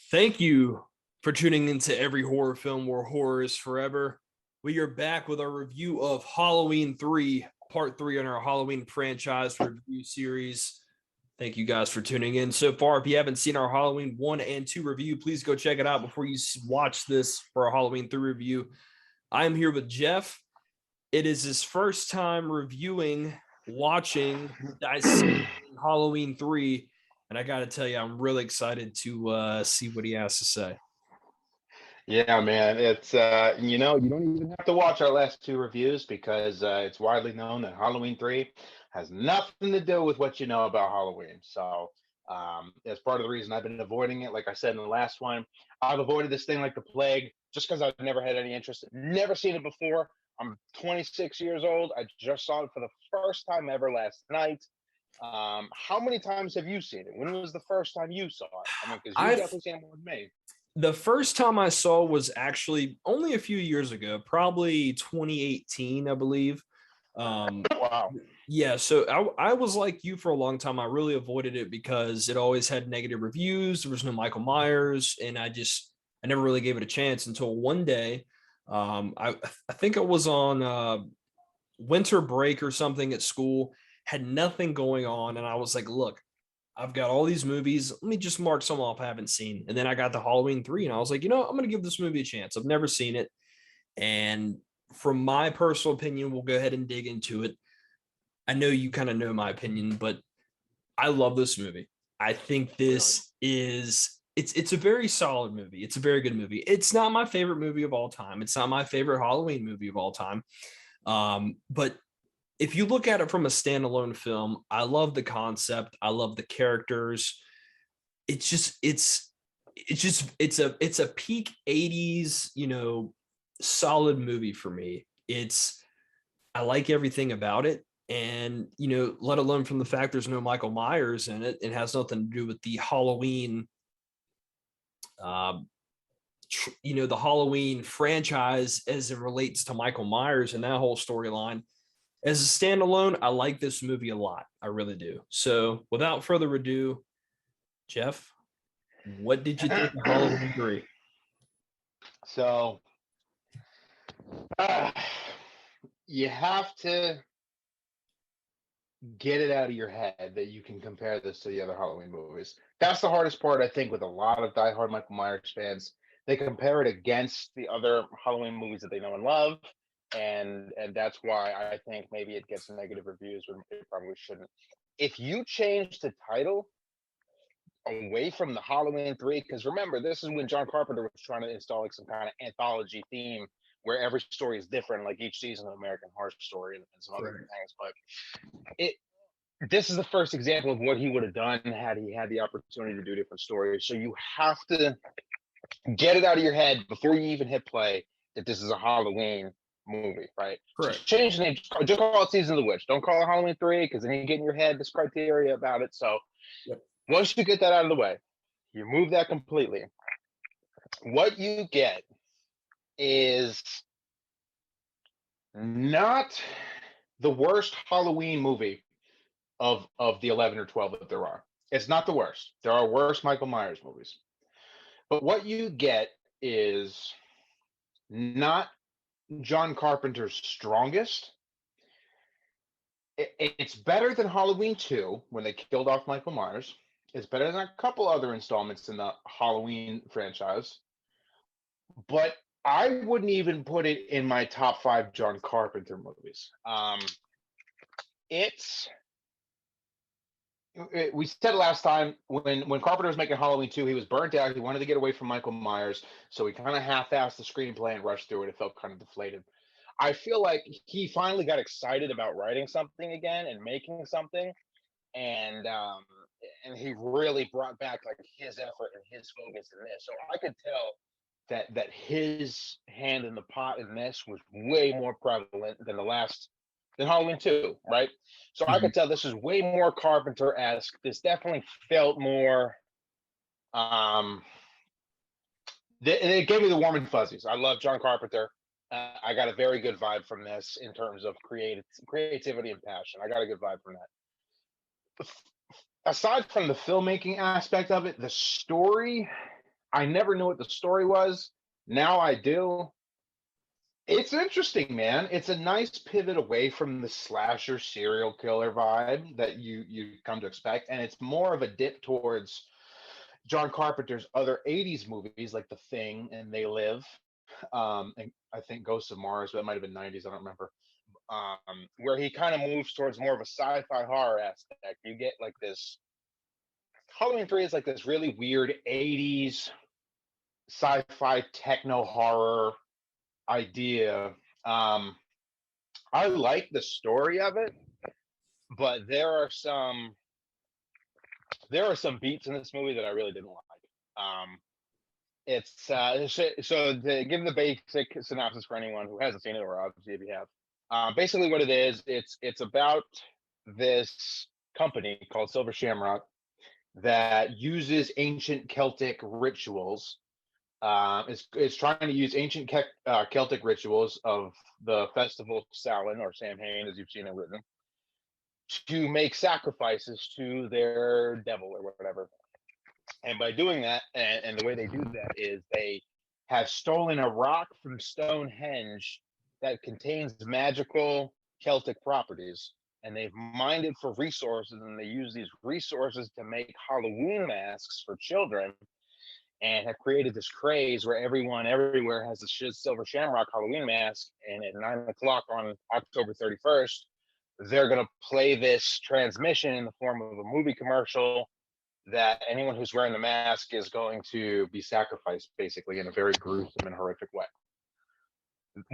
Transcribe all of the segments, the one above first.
Thank you for tuning into every horror film where horror is forever. We are back with our review of Halloween 3, part 3 on our Halloween franchise review series. Thank you guys for tuning in so far. If you haven't seen our Halloween 1 and 2 review, please go check it out before you watch this for our Halloween 3 review. I'm here with Jeff. It is his first time reviewing, watching, dissecting Halloween 3. And I got to tell you, I'm really excited to see what he has to say. Yeah, man. It's you don't even have to watch our last two reviews because it's widely known that Halloween 3 has nothing to do with what you know about Halloween. So that's part of the reason I've been avoiding it. Like I said in the last one, I've avoided this thing like the plague just because I've never had any interest, never seen it before. I'm 26 years old. I just saw it for the first time ever last night. How many times have you seen it? When was the first time you saw it? I mean, because you've I've definitely seen it more than me. The first time I saw was actually only a few years ago, probably 2018, I believe. Um, Wow. yeah, so I was like you for a long time. I really avoided it because it always had negative reviews. There was no Michael Myers, and I never really gave it a chance until one day. I think I was on winter break or something at school, had nothing going on, and I was like, look, I've got all these movies. Let me just mark some off I haven't seen. And then I got the Halloween 3, and I was like, I'm going to give this movie a chance. I've never seen it. And from my personal opinion, we'll go ahead and dig into it. I know you kind of know my opinion, but I love this movie. I think Really? this is it's a very solid movie. It's a very good movie. It's not my favorite movie of all time. It's not my favorite Halloween movie of all time. But if you look at it from a standalone film, I love the concept. I love the characters. It's just it's a peak 80s, solid movie for me. I like everything about it. And, let alone from the fact there's no Michael Myers in it, it has nothing to do with the Halloween, the Halloween franchise as it relates to Michael Myers and that whole storyline. As a standalone, I like this movie a lot. I really do. So without further ado, Jeff, what did you think of Halloween 3? So uh, you have to get it out of your head that you can compare this to the other Halloween movies. That's the hardest part, I think, with a lot of diehard Michael Myers fans. They compare it against the other Halloween movies that they know and love, and that's why I think maybe it gets negative reviews when it probably shouldn't. If you change the title away from the Halloween 3, because remember, this is when John Carpenter was trying to install like some kind of anthology theme where every story is different, like each season of American Horror Story and some other Right. things. But it this is the first example of what he would have done had he had the opportunity to do different stories. So you have to get it out of your head before you even hit play that this is a Halloween movie, right? So Correct. change the name, just call it Season of the Witch. Don't call it Halloween 3 because then you get in your head this criteria about it. So Yep. once you get that out of the way, you move that completely. What you get is not the worst Halloween movie of the 11 or 12 that there are. It's not the worst. There are worse Michael Myers movies. But what you get is not John Carpenter's strongest. It's better than Halloween 2 when they killed off Michael Myers. It's better than a couple other installments in the Halloween franchise. But I wouldn't even put it in my top 5 John Carpenter movies. It's we said last time when Carpenter was making Halloween 2, he was burnt out. He wanted to get away from Michael Myers, so he kind of half-assed the screenplay and rushed through it. It felt kind of deflated. I feel like he finally got excited about writing something again and making something, and he really brought back like his effort and his focus in this. So I could tell that his hand in the pot in this was way more prevalent than Halloween 2, right? So I Mhm. could tell this is way more Carpenter-esque. This definitely felt more and it gave me the warm and fuzzies. I love John Carpenter. I got a very good vibe from this in terms of creativity and passion. I got a good vibe from that. Aside from the filmmaking aspect of it, the story I never knew what the story was. Now I do. It's interesting, man. It's a nice pivot away from the slasher serial killer vibe that you come to expect, and it's more of a dip towards John Carpenter's other '80s movies like The Thing and They Live, and I think Ghosts of Mars, but it might have been '90s. I don't remember. Where he kind of moves towards more of a sci-fi horror aspect. You get like this. Halloween 3 is like this really weird '80s sci-fi techno horror idea. Um, I like the story of it, but there are some beats in this movie that I really didn't like. It's so to give the basic synopsis for anyone who hasn't seen it, or obviously if you have, basically what it is, it's about this company called Silver Shamrock that uses ancient Celtic rituals. It's trying to use ancient Celtic rituals of the festival Samhain, or Samhain, as you've seen it written, to make sacrifices to their devil or whatever. And by doing that, and the way they do that is they have stolen a rock from Stonehenge that contains magical Celtic properties. And they've mined it for resources, and they use these resources to make Halloween masks for children, and have created this craze where everyone everywhere has the Silver Shamrock Halloween mask. And at 9 o'clock on October 31st, they're going to play this transmission in the form of a movie commercial that anyone who's wearing the mask is going to be sacrificed, basically, in a very gruesome and horrific way.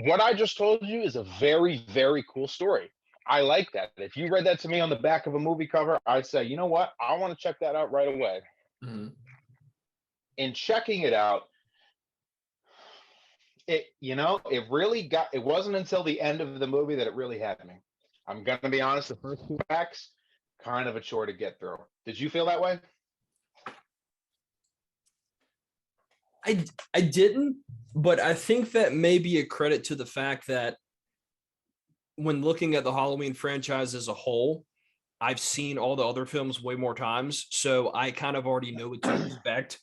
What I just told you is a very, very cool story. I like that. If you read that to me on the back of a movie cover, I'd say, you know what? I want to check that out right away. Mhm. In checking it out, it wasn't until the end of the movie that it really had me. I'm gonna be honest, the first 2 acts, kind of a chore to get through. Did you feel that way? I didn't, but I think that may be a credit to the fact that when looking at the Halloween franchise as a whole, I've seen all the other films way more times, so I kind of already know what to expect.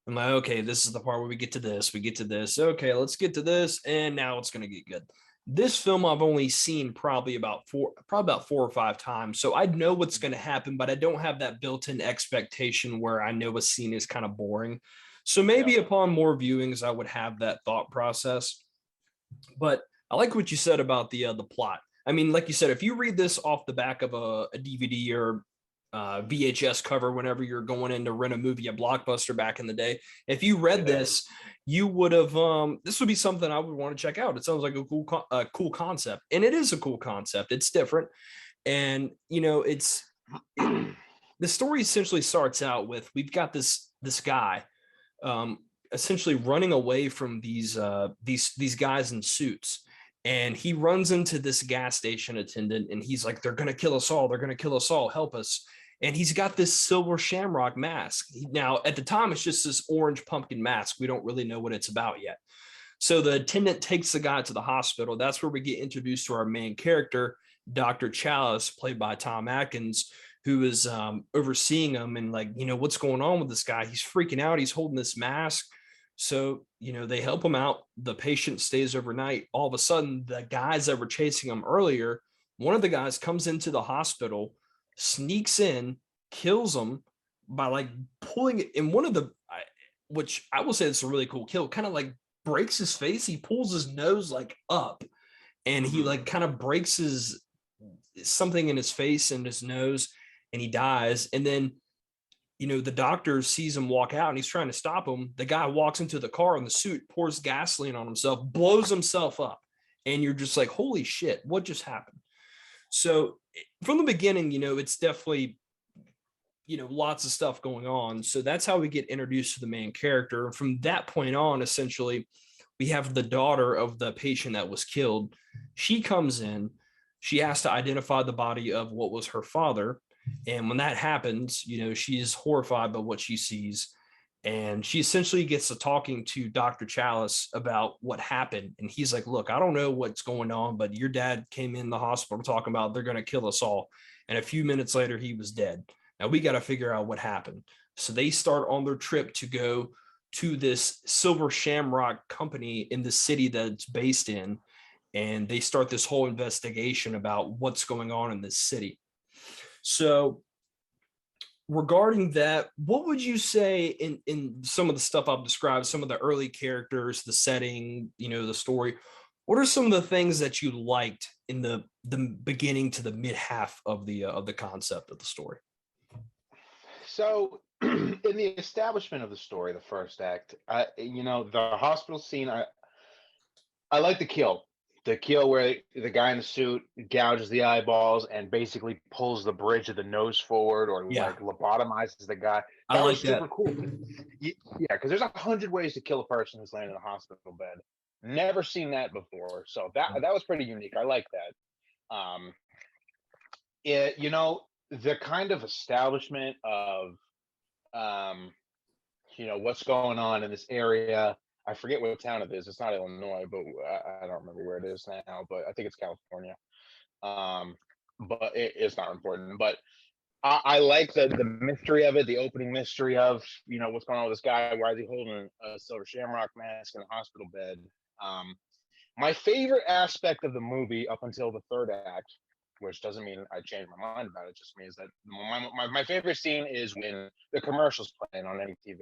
I'm like, okay, this is the part where we get to this, we get to this. Okay, let's get to this, and now it's going to get good. This film I've only seen probably about 4 or 5 times, so I know what's going to happen, but I don't have that built-in expectation where I know a scene is kind of boring. So maybe Yeah. upon more viewings, I would have that thought process. But I like what you said about the plot. I mean, like you said, if you read this off the back of a DVD or VHS cover whenever you're going in to rent a movie at Blockbuster back in the day, if you read this, you would have this would be something I would want to check out. It sounds like a cool concept, and it is a cool concept. It's different, and the story essentially starts out with, we've got this guy um, essentially running away from these guys in suits, and he runs into this gas station attendant, and he's like, "They're gonna kill us all! They're gonna kill us all! Help us!" And he's got this silver shamrock mask. Now, at the time, it's just this orange pumpkin mask. We don't really know what it's about yet. So the attendant takes the guy to the hospital. That's where we get introduced to our main character, Dr. Chalice, played by Tom Atkins, who is overseeing him and like, what's going on with this guy? He's freaking out. He's holding this mask. So, they help him out. The patient stays overnight. All of a sudden, the guys that were chasing him earlier, one of the guys comes into the hospital, sneaks in, kills him by like pulling it in one of the, which I will say it's a really cool kill, kind of like breaks his face. He pulls his nose like up, and he like kind of breaks his something in his face and his nose, and he dies. And then the doctor sees him walk out, and he's trying to stop him. The guy walks into the car in the suit, pours gasoline on himself, blows himself up, and you're just like, holy shit, what just happened? So from the beginning, it's definitely lots of stuff going on. So that's how we get introduced to the main character. From that point on, essentially, we have the daughter of the patient that was killed. She comes in. She has to identify the body of what was her father. And when that happens, she's horrified by what she sees. And she essentially gets to talking to Dr. Chalice about what happened. And he's like, look, I don't know what's going on, but your dad came in the hospital talking about they're going to kill us all. And a few minutes later, he was dead. Now we got to figure out what happened. So they start on their trip to go to this Silver Shamrock company in the city that it's based in, and they start this whole investigation about what's going on in this city. So regarding that, what would you say in some of the stuff I've described, some of the early characters, the setting, the story? What are some of the things that you liked in the beginning to the mid half of the concept of the story? So, in the establishment of the story, the first act, the hospital scene, I like the kill where the guy in the suit gouges the eyeballs and basically pulls the bridge of the nose forward, or Yeah, like lobotomizes the guy. I That was like that. super cool. Yeah, because there's 100 ways to kill a person who's laying in a hospital bed. Never seen that before, so that was pretty unique. I like that. It the kind of establishment of um, what's going on in this area. I forget what town it is. It's not Illinois, but I don't remember where it is now. But I think it's California. Um, but it's not important. But I like the mystery of it, the opening mystery of what's going on with this guy. Why is he holding a silver shamrock mask in a hospital bed? Um, my favorite aspect of the movie up until the third act, which doesn't mean I changed my mind about it, just means that my favorite scene is when the commercial's playing on any TV.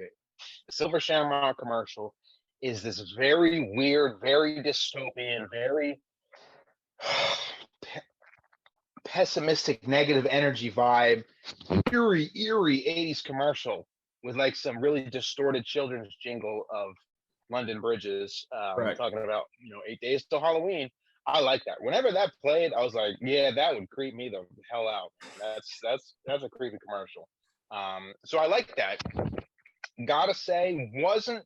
The Silver Shamrock commercial is this very weird, very dystopian, very pessimistic, negative energy vibe, eerie 80s commercial with like some really distorted children's jingle of London bridges, Right. talking about 8 days till Halloween. I like that. Whenever that played, I was like, yeah, that would creep me the hell out. That's a creepy commercial. So I like that. Gotta say, wasn't.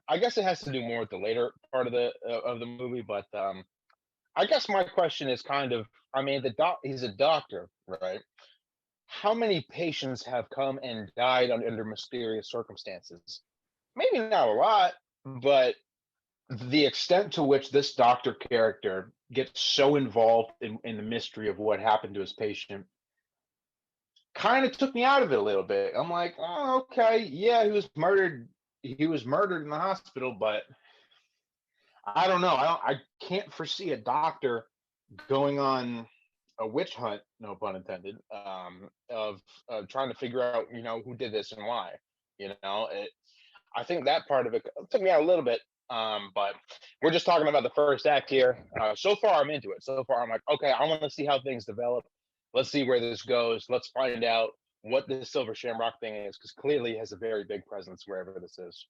I guess it has to do more with the later part of the movie, but I guess my question is kind of, I mean, he's a doctor, right? How many patients have come and died under mysterious circumstances? Maybe not a lot, but the extent to which this doctor character gets so involved in the mystery of what happened to his patient kind of took me out of it a little bit. I'm like, oh, okay, yeah, he was murdered. He was murdered in the hospital, but I don't know. I can't foresee a doctor going on a witch hunt, no pun intended, of trying to figure out, who did this and why. I think that part of it took me out a little bit. But we're just talking about the first act here. So far, I'm into it. So far, I'm like, okay, I want to see how things develop. Let's see where this goes. Let's find out what this Silver Shamrock thing is, because clearly it has a very big presence wherever this is.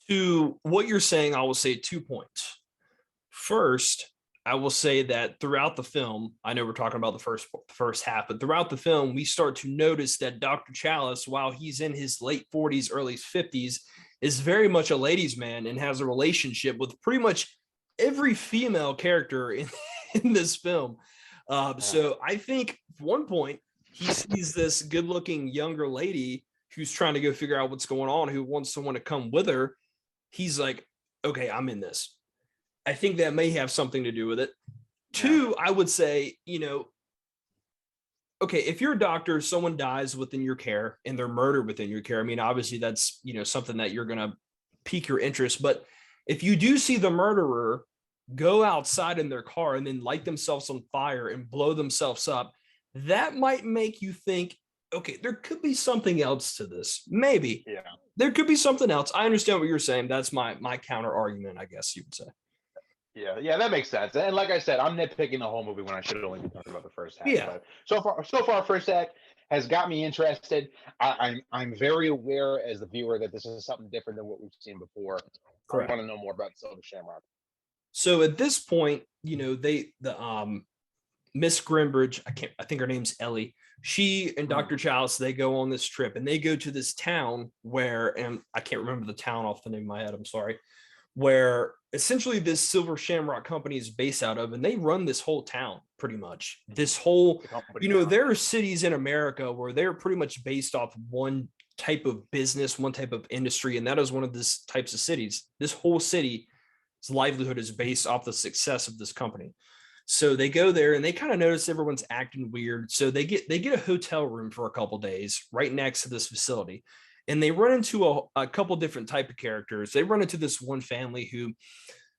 To what you're saying, I will say 2 points. First, I will say that throughout the film, I know we're talking about the first half, but throughout the film, we start to notice that Dr. Chalice, while he's in his late 40s, early 50s, is very much a ladies' man and has a relationship with pretty much every female character in this film. So I think at one point he sees this good-looking younger lady who's trying to go figure out what's going on, who wants someone to come with her. He's like, okay, I'm in this. I think that may have something to do with it. Two, I would say, okay, if you're a doctor, someone dies within your care and they're murdered within your care. I mean, obviously that's, something that you're going to pique your interest. But if you do see the murderer go outside in their car and then light themselves on fire and blow themselves up, that might make you think, okay, there could be something else to this. Maybe. Yeah. There could be something else. I understand what you're saying. That's my counter argument, I guess you would say. Yeah, that makes sense. And like I said, I'm nitpicking the whole movie when I should only be talking about the first act. Yeah. But so far, first act has got me interested. I'm very aware as the viewer that this is something different than what we've seen before. Correct. I want to know more about Silver Shamrock. So at this point, the Miss Grimbridge, I think her name's Ellie. She and Dr. Chalice, they go on this trip and they go to this town where, and I can't remember the town off the name of my head, I'm sorry, where essentially this Silver Shamrock company is based out of, and they run this whole town pretty much. This whole, there are cities in America where they're pretty much based off one type of business, one type of industry, and that is one of these types of cities. This whole city's livelihood is based off the success of this company. So they go there and they kind of notice everyone's acting weird. So they get a hotel room for a couple days right next to this facility. and they run into a couple different type of characters. They run into this one family who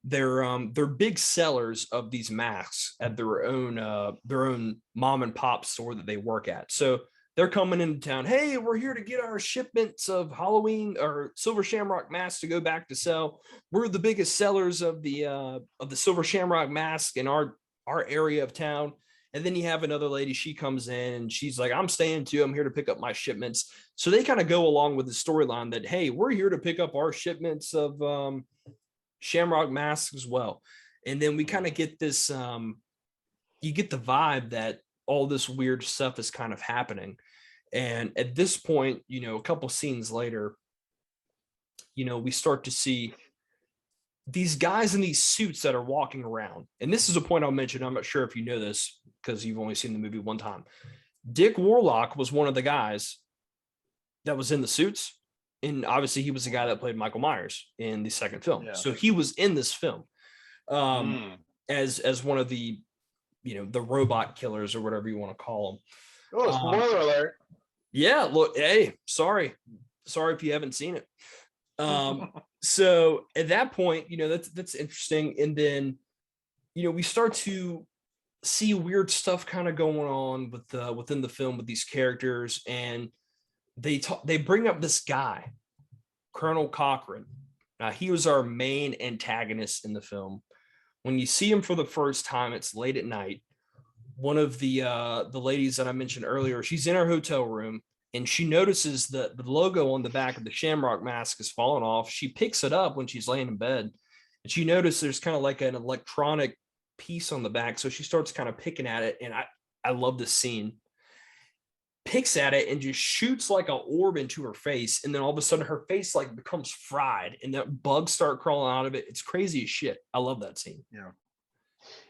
they're big sellers of these masks at their own mom and pop store that they work at. So they're coming into town. Hey, we're here to get our shipments of Halloween or Silver Shamrock masks to go back to sell. We're the biggest sellers of the Silver Shamrock mask in our area of town. And then you have another lady, she comes in and she's like, I'm staying too. I'm here to pick up my shipments. So they kind of go along with the storyline that, hey, we're here to pick up our shipments of Shamrock masks as well. And then we kind of get this, you get the vibe that all this weird stuff is kind of happening. And at this point, a couple scenes later, we start to see these guys in these suits that are walking around. And this is a point I'll mention. I'm not sure if you know this because you've only seen the movie one time. Dick Warlock was one of the guys that was in the suits. And obviously he was the guy that played Michael Myers in the second film. Yeah. So he was in this film as one of the, the robot killers or whatever you want to call them. Oh, spoiler alert. Yeah, look, hey, sorry if you haven't seen it. So at that point, that's interesting. And then, we start to see weird stuff kind of going on within the film with these characters, and they bring up this guy, Colonel Cochran. Now, he was our main antagonist in the film. When you see him for the first time, it's late at night. One of the ladies that I mentioned earlier, she's in her hotel room and she notices that the logo on the back of the Shamrock mask is falling off. She picks it up when she's laying in bed and she notices there's kind of like an electronic piece on the back. So she starts kind of picking at it. And I love this scene. Picks at it and just shoots like an orb into her face. And then all of a sudden her face like becomes fried and that bugs start crawling out of it. It's crazy as shit. I love that scene. Yeah.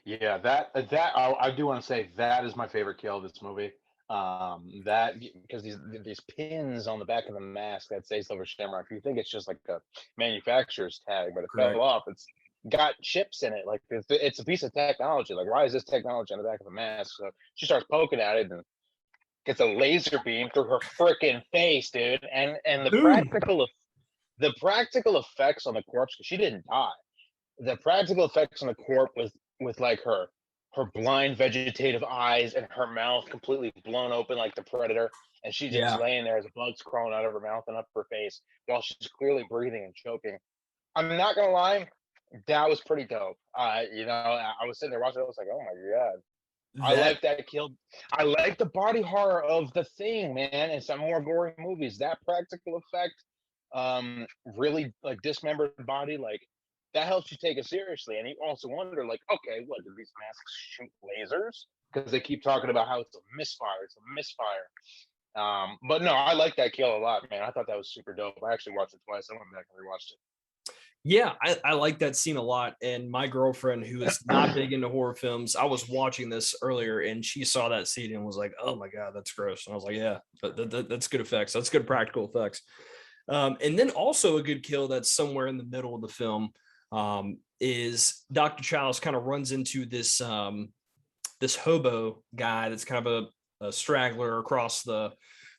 Yeah, that I do want to say that is my favorite kill of this movie. That because these pins on the back of the mask that say Silver Shamrock, you think it's just like a manufacturer's tag, but it fell off. It's got chips in it, like it's a piece of technology. Like, why is this technology on the back of a mask? So she starts poking at it and gets a laser beam through her freaking face, dude. And the practical effects on the corpse, because she didn't die. The practical effects on the corpse with like her blind vegetative eyes and her mouth completely blown open like the Predator, and she's just laying there as a bug's crawling out of her mouth and up her face while she's clearly breathing and choking. I'm not gonna lie, that was pretty dope. I was sitting there watching it, I was like, oh my god. I like that kill. I like the body horror of The Thing, man, and some more gory movies. That practical effect, really like dismembered body, like that helps you take it seriously. And you also wonder, like, okay, what, do these masks shoot lasers? Because they keep talking about how it's a misfire. But no, I like that kill a lot, man. I thought that was super dope. I actually watched it twice. I went back and rewatched it. Yeah, I like that scene a lot. And my girlfriend, who is not big into horror films, I was watching this earlier and she saw that scene and was like, oh my God, that's gross. And I was like, yeah, that's good effects. That's good practical effects. And then also a good kill that's somewhere in the middle of the film is Dr. Childs kind of runs into this this hobo guy that's kind of a straggler across the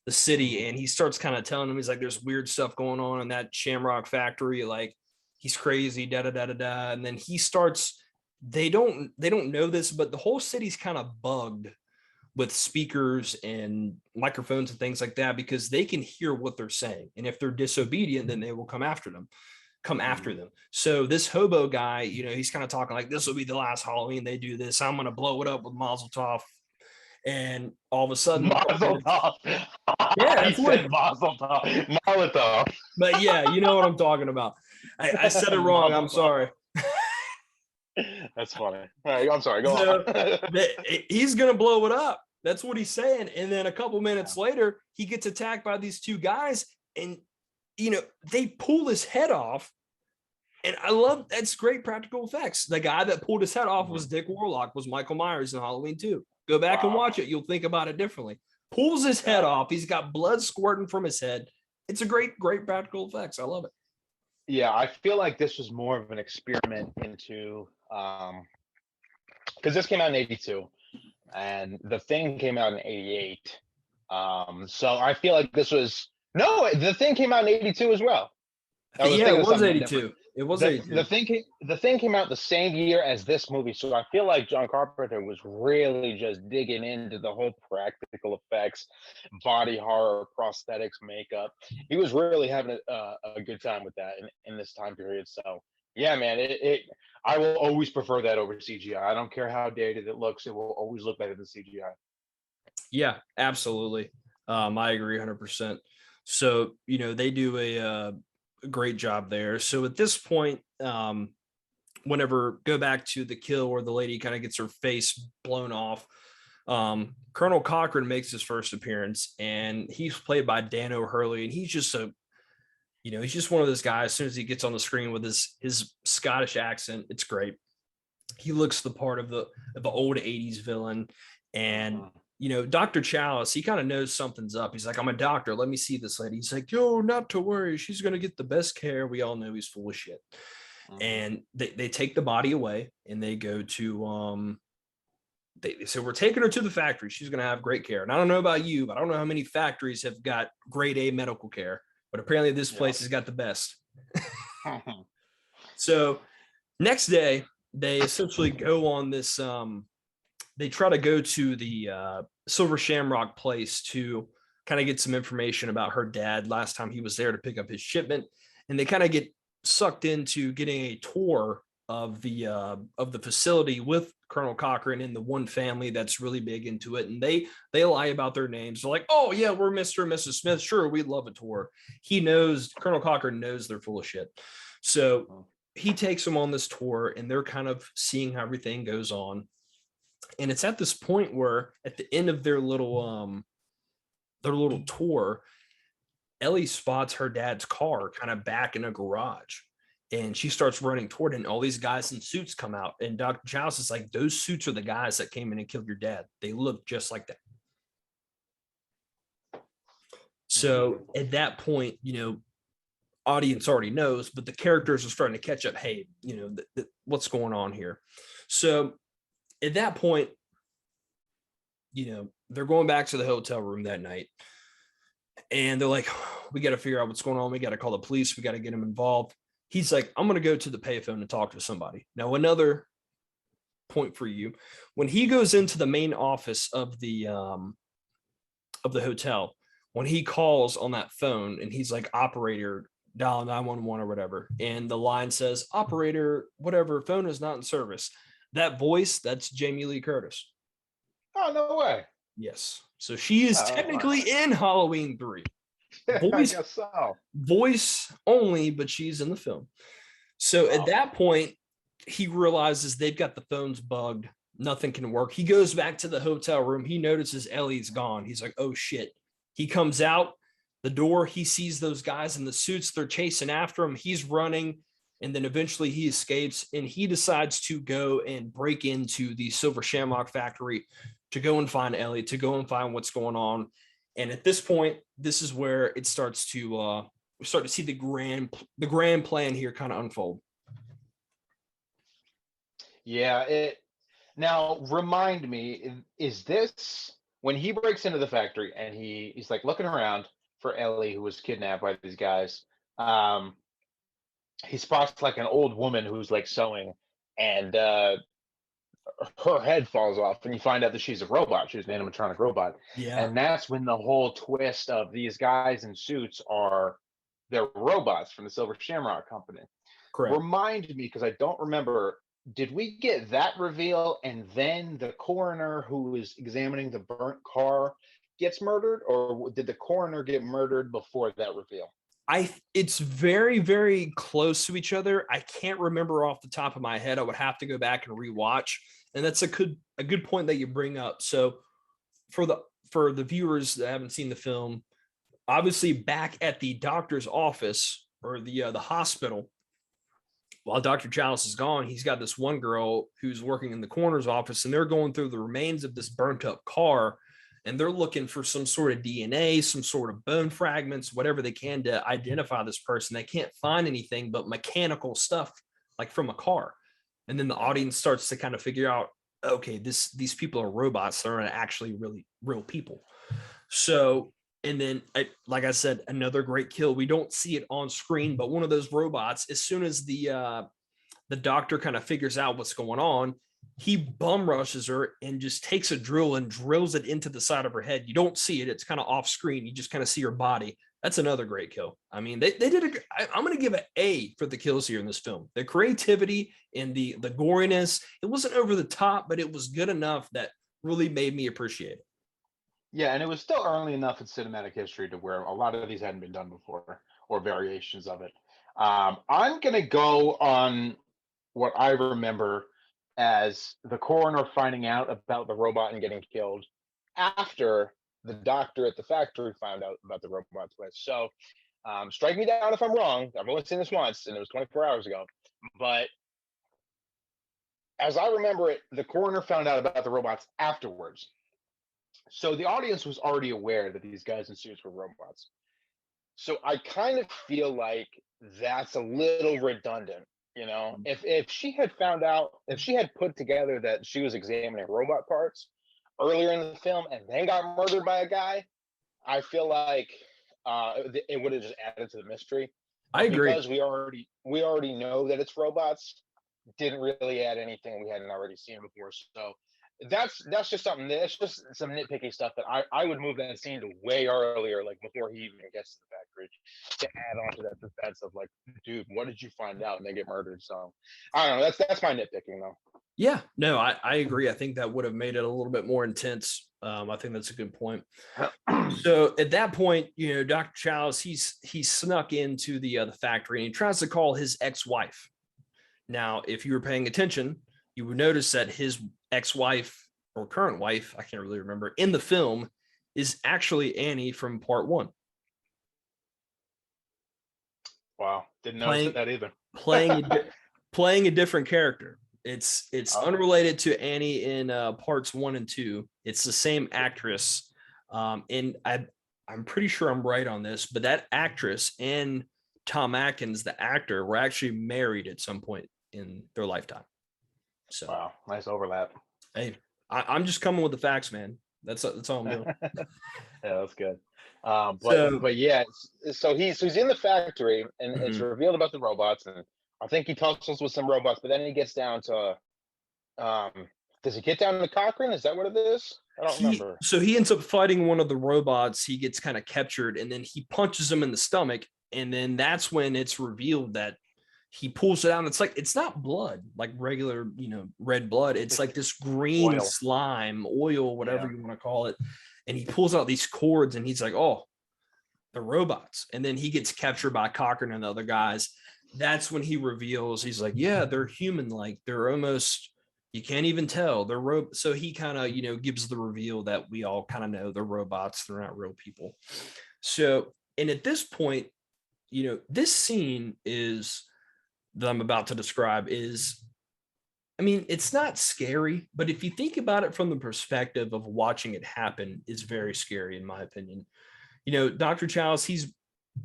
city, and he starts kind of telling him, he's like, there's weird stuff going on in that Shamrock factory, like he's crazy, da da da da da. And then he starts, they don't know this, but the whole city's kind of bugged with speakers and microphones and things like that because they can hear what they're saying, and if they're disobedient, then they will come after them. So this hobo guy, he's kind of talking like, this will be the last Halloween they do this. I'm going to blow it up with Mazel Tov. And all of a sudden, Mazel Tov. Yeah, he said Mazel Tov. Molotov. But yeah, you know what I'm talking about. I said it wrong. I'm sorry. That's funny. All right, I'm sorry. Go on. He's going to blow it up. That's what he's saying. And then a couple minutes later, he gets attacked by these two guys, and they pull his head off. And I love, that's great practical effects. The guy that pulled his head off was Dick Warlock, was Michael Myers in Halloween 2. Go back and watch it. You'll think about it differently. Pulls his head off. He's got blood squirting from his head. It's a great practical effects. I love it. Yeah, I feel like this was more of an experiment into, because this came out in 82 and The Thing came out in 88. So I feel like this was No, the thing came out in '82 as well. I was Yeah, thinking it of was something different. 82. It was 82. The thing came out the same year as this movie, so I feel like John Carpenter was really just digging into the whole practical effects, body horror, prosthetics, makeup. He was really having a good time with that in this time period. So yeah, man, I will always prefer that over CGI. I don't care how dated it looks; it will always look better than CGI. Yeah, absolutely. I agree 100%. So, they do a great job there. So at this point, whenever go back to the kill where the lady kind of gets her face blown off, Colonel Cochran makes his first appearance, and he's played by Dan O'Hurley, and he's just one of those guys. As soon as he gets on the screen with his Scottish accent, it's great. He looks the part of the old '80s villain, and Mhm. Dr. Chalice, he kind of knows something's up. He's like, I'm a doctor. Let me see this lady. He's like, yo, not to worry. She's going to get the best care. We all know he's full of shit. Mhm. And they take the body away and they go to, they say, we're taking her to the factory. She's going to have great care. And I don't know about you, but I don't know how many factories have got grade A medical care, but apparently this Yeah. place has got the best. So next day, they essentially go on this, they try to go to the Silver Shamrock place to kind of get some information about her dad last time he was there to pick up his shipment, and they kind of get sucked into getting a tour of the facility with Colonel Cochran and the one family that's really big into it, and they lie about their names. They're like, "Oh yeah, we're Mr. and Mrs. Smith. Sure, we'd love a tour." Colonel Cochran knows they're full of shit, so he takes them on this tour, and they're kind of seeing how everything goes on. And it's at this point where at the end of their little tour, Ellie spots her dad's car kind of back in a garage, and she starts running toward it, and all these guys in suits come out, and Dr. Giles is like, those suits are the guys that came in and killed your dad. They look just like that. So at that point, audience already knows, but the characters are starting to catch up. Hey, what's going on here? So at that point, they're going back to the hotel room that night, and they're like, we got to figure out what's going on. We got to call the police. We got to get him involved. He's like, I'm going to go to the payphone and talk to somebody. Now, another point for you, when he goes into the main office of the hotel, when he calls on that phone and he's like, operator, dial 911 or whatever, and the line says, operator, whatever, phone is not in service. That voice, that's Jamie Lee Curtis. Oh, no way. Yes. So she is Oh, technically in Halloween 3. I Voice guess so. voice only, but she's in the film. So at Wow. that point, he realizes they've got the phones bugged. Nothing can work. He goes back to the hotel room. He notices Ellie's gone. He's like, oh shit. He comes out the door. He sees those guys in the suits. They're chasing after him. He's running. And then eventually he escapes and he decides to go and break into the Silver Shamrock factory to go and find Ellie, to go and find what's going on. And at this point, this is where it starts to we start to see the grand plan here kind of unfold. Yeah. Now remind me, is this when he breaks into the factory and he's like looking around for Ellie who was kidnapped by these guys? Um, he spots like an old woman who's like sewing, and her head falls off, and you find out that she's a robot. She's an animatronic robot, Yeah, and that's when the whole twist of these guys in suits are they're robots from the Silver Shamrock Company. correct. Remind me, because I don't remember. Did we get that reveal, and then the coroner who is examining the burnt car gets murdered, or did the coroner get murdered before that reveal? It's very, very close to each other. I can't remember off the top of my head. I would have to go back and rewatch. And that's a good point that you bring up. So for the viewers that haven't seen the film, obviously back at the doctor's office or the hospital, while Dr. Chalice is gone, he's got this one girl who's working in the coroner's office, and they're going through the remains of this burnt up car, and they're looking for some sort of DNA, some sort of bone fragments, whatever they can to identify this person. They can't find anything but mechanical stuff, like from a car. And then the audience starts to kind of figure out, okay, these people are robots. They're not actually really real people. So And then, like I said, another great kill. We don't see it on screen, but one of those robots, as soon as the doctor kind of figures out what's going on, he bum rushes her and just takes a drill and drills it into the side of her head. You don't see it; it's kind of off screen. You just kind of see her body. That's another great kill. I mean, they did I'm going to give an A for the kills here in this film. The creativity and the goriness. It wasn't over the top, but it was good enough that really made me appreciate it. Yeah, and it was still early enough in cinematic history to where a lot of these hadn't been done before, or variations of it. I'm gonna go on what I remember as the coroner finding out about the robot and getting killed after the doctor at the factory found out about the robot twist. So, strike me down if I'm wrong. I've only seen this once, and it was 24 hours ago. But as I remember it, the coroner found out about the robots afterwards. So the audience was already aware that these guys in suits were robots. So I kind of feel like that's a little redundant. If she had found out, if she had put together that she was examining robot parts earlier in the film and then got murdered by a guy, I feel like it would have just added to the mystery. I But agree. because we already know that it's robots, didn't really add anything we hadn't already seen before. So that's just something that's just some nitpicky stuff that I would move that scene to way earlier, like before he even gets to the factory, to add on to that defense of like, dude, what did you find out? And they get murdered. So I don't know. That's my nitpicking though. Yeah, no, I agree. I think that would have made it a little bit more intense. I think that's a good point. So at that point, Dr. Chalice, he's snuck into the factory and he tries to call his ex-wife. Now, if you were paying attention, you would notice that his ex-wife or current wife, I can't really remember, in the film is actually Annie from part one, Wow, didn't notice playing that either. playing playing a different character. It's Oh, unrelated to Annie in parts 1 and 2. It's the same actress, and I'm pretty sure I'm right on this, but that actress and Tom Atkins, the actor, were actually married at some point in their lifetime. So, wow, nice overlap. hey, I'm just coming with the facts, man. That's all I'm doing. Yeah, that's good. But So, but yeah, so he's in the factory, and it's mhm. revealed about the robots, and I think he tussles with some robots, but then he gets down to um, does he get down to Cochrane? Is that what it is? I don't remember. He ends up fighting one of the robots. He gets kind of captured, and then he punches him in the stomach, and then that's when it's revealed that he pulls it out. And it's like it's not blood, like regular, red blood. It's It's like this green oil. slime, oil, whatever Yeah. you want to call it. And he pulls out these cords, and he's like, "Oh, the robots." And then he gets captured by Cochran and the other guys. That's when he reveals he's like, yeah, they're human, like they're almost, you can't even tell they're so he kind of gives the reveal that we all kind of know they're robots, they're not real people. So, and at this point, this scene is that I'm about to describe is, I mean, it's not scary, but if you think about it from the perspective of watching it happen, it's very scary in my opinion. Dr. Chalice,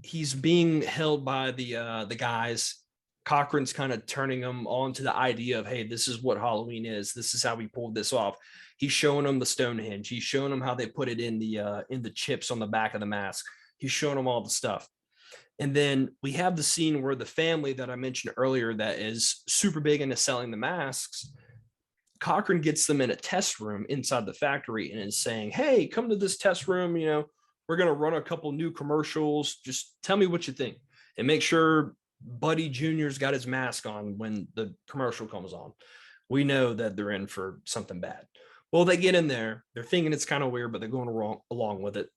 he's being held by the guys. Cochran's kind of turning them on to the idea of, hey, this is what Halloween is. This is how we pulled this off. He's showing them the Stonehenge. He's showing them how they put it in the chips on the back of the mask. He's showing them all the stuff. And then we have the scene where the family that I mentioned earlier that is super big into selling the masks, Cochran gets them in a test room inside the factory and is saying, hey, come to this test room. We're going to run a couple new commercials. Just tell me what you think and make sure Buddy Jr.'s got his mask on when the commercial comes on. We know that they're in for something bad. Well, they get in there. They're thinking it's kind of weird, but they're going along with it.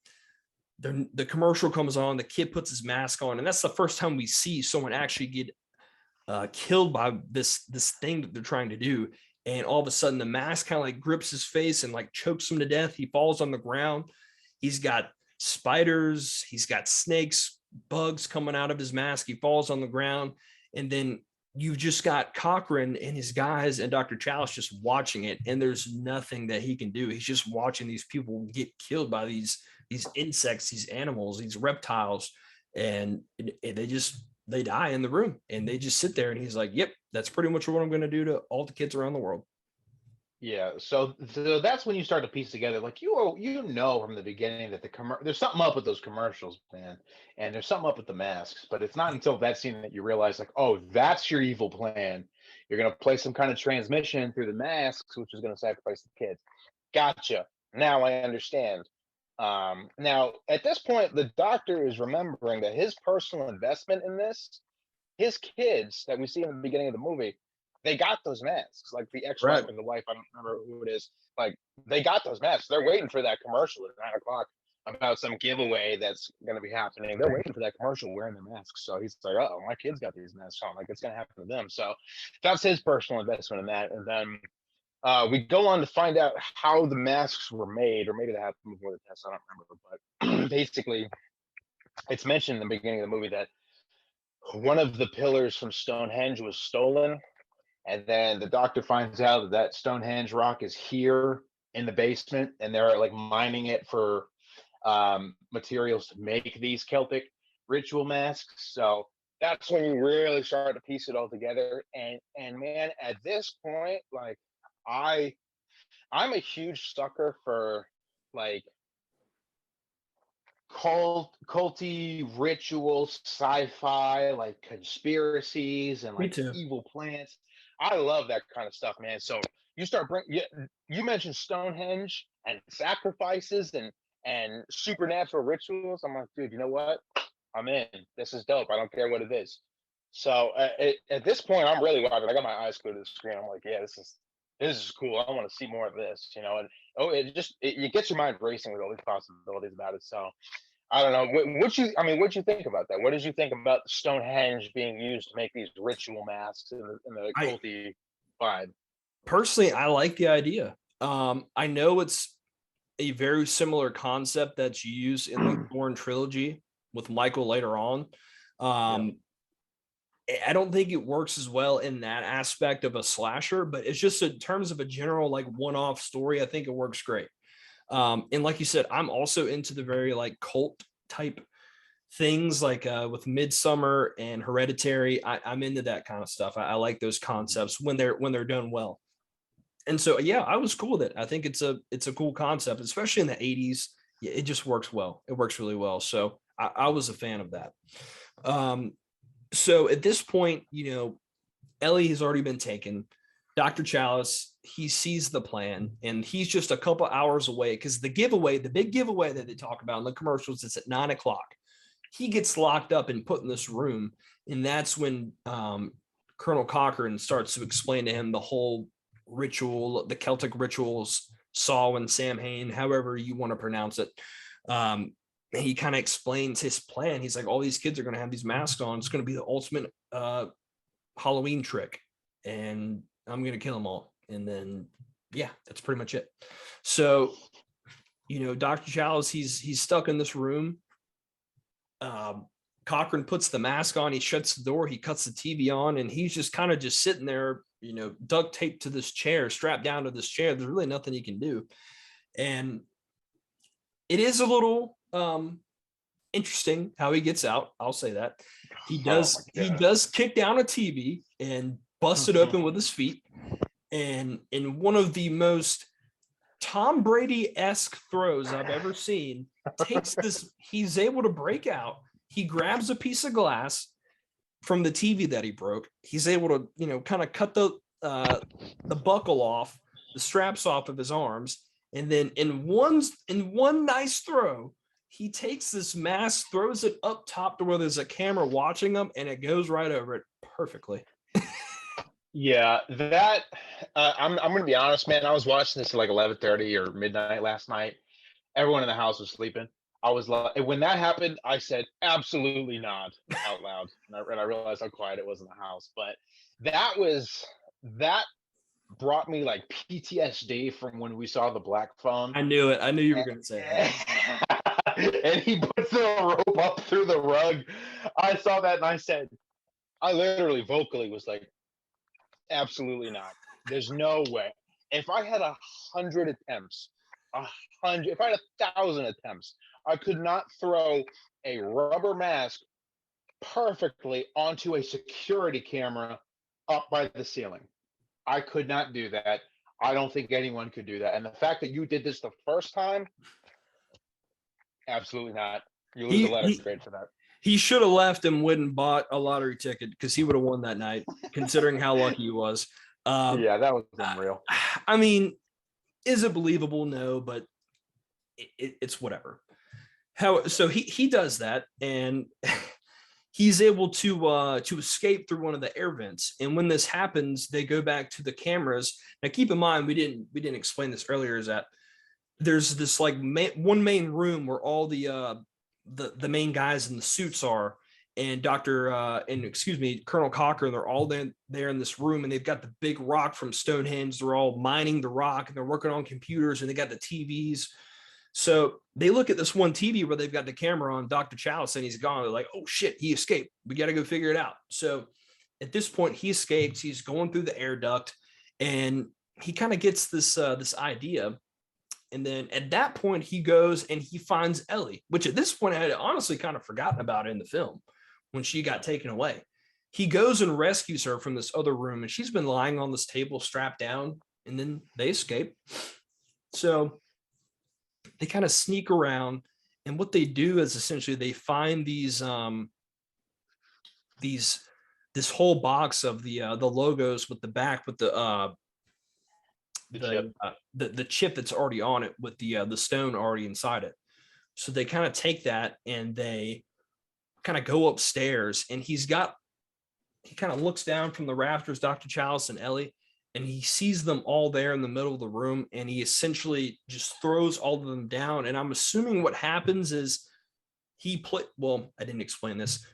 The commercial comes on. The kid puts his mask on. And that's the first time we see someone actually get killed by this thing that they're trying to do. And all of a sudden, the mask kind of like grips his face and like chokes him to death. He falls on the ground. He's got spiders. He's got snakes, bugs coming out of his mask. He falls on the ground. And then you've just got Cochran and his guys and Dr. Chalice just watching it. And there's nothing that he can do. He's just watching these people get killed by these insects, these animals, these reptiles. And they die in the room and they just sit there. And he's like, yep, that's pretty much what I'm going to do to all the kids around the world. Yeah, so that's when you start to piece together, like you know from the beginning that there's something up with those commercials, man, and there's something up with the masks. But it's not until that scene that you realize, like, oh, that's your evil plan. You're gonna play some kind of transmission through the masks, which is gonna sacrifice the kids. Gotcha. Now I understand. Now at this point, the doctor is remembering that his personal investment in this, his kids that we see in the beginning of the movie, they got those masks. Like the ex-wife Right. and the wife, I don't remember who it is. Like they got those masks. They're waiting for that commercial at 9 o'clock about some giveaway that's going to be happening. They're waiting for that commercial wearing their masks. So he's like, oh, my kids got these masks on. Like it's going to happen to them. So that's his personal investment in that. And then we go on to find out how the masks were made, or maybe that happened before the test. I don't remember. But basically, it's mentioned in the beginning of the movie that one of the pillars from Stonehenge was stolen, and then the doctor finds out that that Stonehenge rock is here in the basement, and they're like mining it for materials to make these Celtic ritual masks. So that's when you really start to piece it all together. And man, at this point, like I I'm a huge sucker for like culty rituals, sci-fi, like conspiracies and Me like too. evil plants. I love that kind of stuff, man. So you start bring you mentioned Stonehenge and sacrifices and supernatural rituals. I'm like, dude, you know what? I'm in. This is dope. I don't care what it is. So at this point, I'm really watching. I got my eyes glued to the screen. I'm like, yeah, this is cool. I want to see more of this, you know. And oh, it gets your mind racing with all these possibilities about it. So I don't know. What you think about that? What did you think about Stonehenge being used to make these ritual masks in the I culty vibe? personally, I like the idea. I know it's a very similar concept that's used in the Thorn trilogy with Michael later on. Yeah. Um, I don't think it works as well in that aspect of a slasher, but it's just in terms of a general like one-off story. I think it works great. And like you said, I'm also into the very like cult type things like with Midsummer and Hereditary. I'm into that kind of stuff. I like those concepts when they're done well. And so yeah, I was cool with it. I think it's a cool concept, especially in the 80s. Yeah, it just works well. It works really well. So I was a fan of that. Um, so at this point, Ellie has already been taken. Dr. Chalice, he sees the plan and he's just a couple hours away because the big giveaway that they talk about in the commercials is at 9 o'clock. He gets locked up and put in this room. And that's when Colonel Cochran starts to explain to him the whole ritual, the Celtic rituals, Saul and Samhain, however you want to pronounce it. He kind of explains his plan. He's like, all these kids are going to have these masks on. It's going to be the ultimate Halloween trick. And I'm going to kill them all. And then, yeah, that's pretty much it. So, Dr. Chalice, he's stuck in this room. Cochran puts the mask on, he shuts the door, he cuts the TV on, and he's just kind of just sitting there, duct taped to this chair, strapped down to this chair. There's really nothing he can do. And it is a little interesting how he gets out. I'll say that. He Oh does my he god. does kick down a TV and bust it open with his feet. And in one of the most Tom Brady-esque throws I've ever seen, he's able to break out. He grabs a piece of glass from the TV that he broke. He's able to, kind of cut the buckle off, the straps off of his arms, and then in one nice throw, he takes this mask, throws it up top to where there's a camera watching him, and it goes right over it perfectly. Yeah, that I'm gonna be honest, man. I was watching this at like 11:30 or midnight last night. Everyone in the house was sleeping. I was like, when that happened, I said absolutely not out loud, and I realized how quiet it was in the house. But that brought me like PTSD from when we saw the Black Phone. I knew it. I knew you were going to say that. And, and he puts the rope up through the rug. I saw that and I said, I literally vocally was like, absolutely not. There's no way. If I had 100 attempts, 100, if I had 1,000 attempts, I could not throw a rubber mask perfectly onto a security camera up by the ceiling. I could not do that. I don't think anyone could do that. And the fact that you did this the first time, absolutely not. You lose a He letter he grade for that. he should have left and went and bought a lottery ticket because he would have won that night, considering how lucky he was. Uh, Yeah, that was unreal. I mean, is it believable? No, but it's whatever. How so he does that and he's able to escape through one of the air vents. And when this happens, they go back to the cameras. Now, keep in mind, we didn't explain this earlier. Is that there's this like one main room where all the main guys in the suits are, and Colonel Cochran, they're all there in this room, and they've got the big rock from Stonehenge. They're all mining the rock, and they're working on computers, and they got the TVs. So they look at this one TV where they've got the camera on Dr. Chalice and he's gone. They're like, oh shit, he escaped. We got to go figure it out. So at this point, he escapes. He's going through the air duct and he kind of gets this idea. And then at that point, he goes and he finds Ellie, which at this point I had honestly kind of forgotten about in the film when she got taken away. He goes and rescues her from this other room, and she's been lying on this table strapped down, and then they escape. So they kind of sneak around, and what they do is essentially they find these this whole box of the logos with the back with the chip that's already on it with the stone already inside it. So they kind of take that and they kind of go upstairs, and he kind of looks down from the rafters, Dr. Chalice and Ellie, and he sees them all there in the middle of the room, and he essentially just throws all of them down. And I'm assuming what happens is well, I didn't explain this.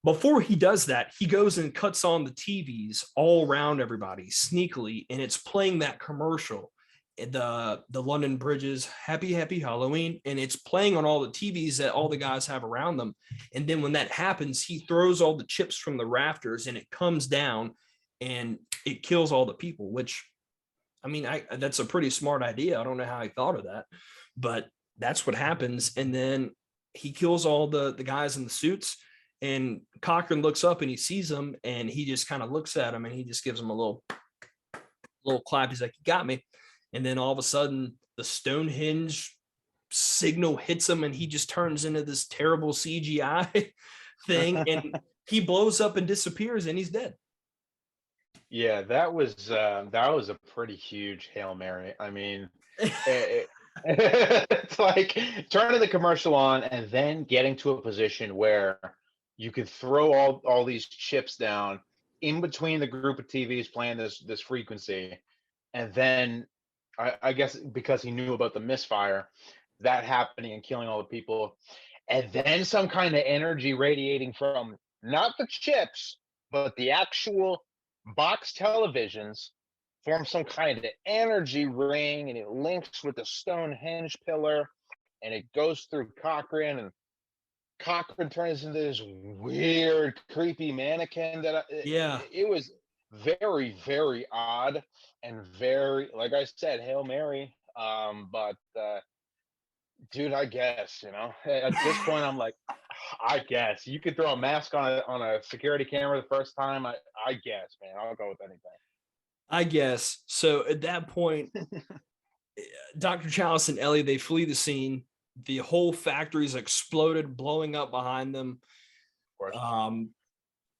Before he does that, he goes and cuts on the TVs all around everybody sneakily, and it's playing that commercial, the London Bridges Happy Halloween, and it's playing on all the TVs that all the guys have around them. And then when that happens, he throws all the chips from the rafters, and it comes down, and it kills all the people. Which, I mean, that's a pretty smart idea. I don't know how he thought of that, but that's what happens. And then he kills all the guys in the suits. And Cochran looks up and he sees them, and he just kind of looks at him and he just gives him a little clap. He's like, "You got me." And then all of a sudden, the Stonehenge signal hits him, and he just turns into this terrible CGI thing, and he blows up and disappears, and he's dead. Yeah, that was a pretty huge Hail Mary. I mean, it's like turning the commercial on and then getting to a position where you could throw all these chips down in between the group of TVs playing this frequency, and then I guess because he knew about the misfire, that happening and killing all the people, and then some kind of energy radiating from not the chips, but the actual box televisions form some kind of energy ring, and it links with the Stonehenge pillar, and it goes through Cochrane, and Cochrane turns into this weird, creepy mannequin Yeah, it was very, very odd and very, like I said, Hail Mary. But dude, I guess, at this point, I'm like, I guess you could throw a mask on a security camera the first time. I guess, man, I'll go with anything. I guess. So at that point, Dr. Chalice and Ellie, they flee the scene. The whole factory's exploded, blowing up behind them. Of course.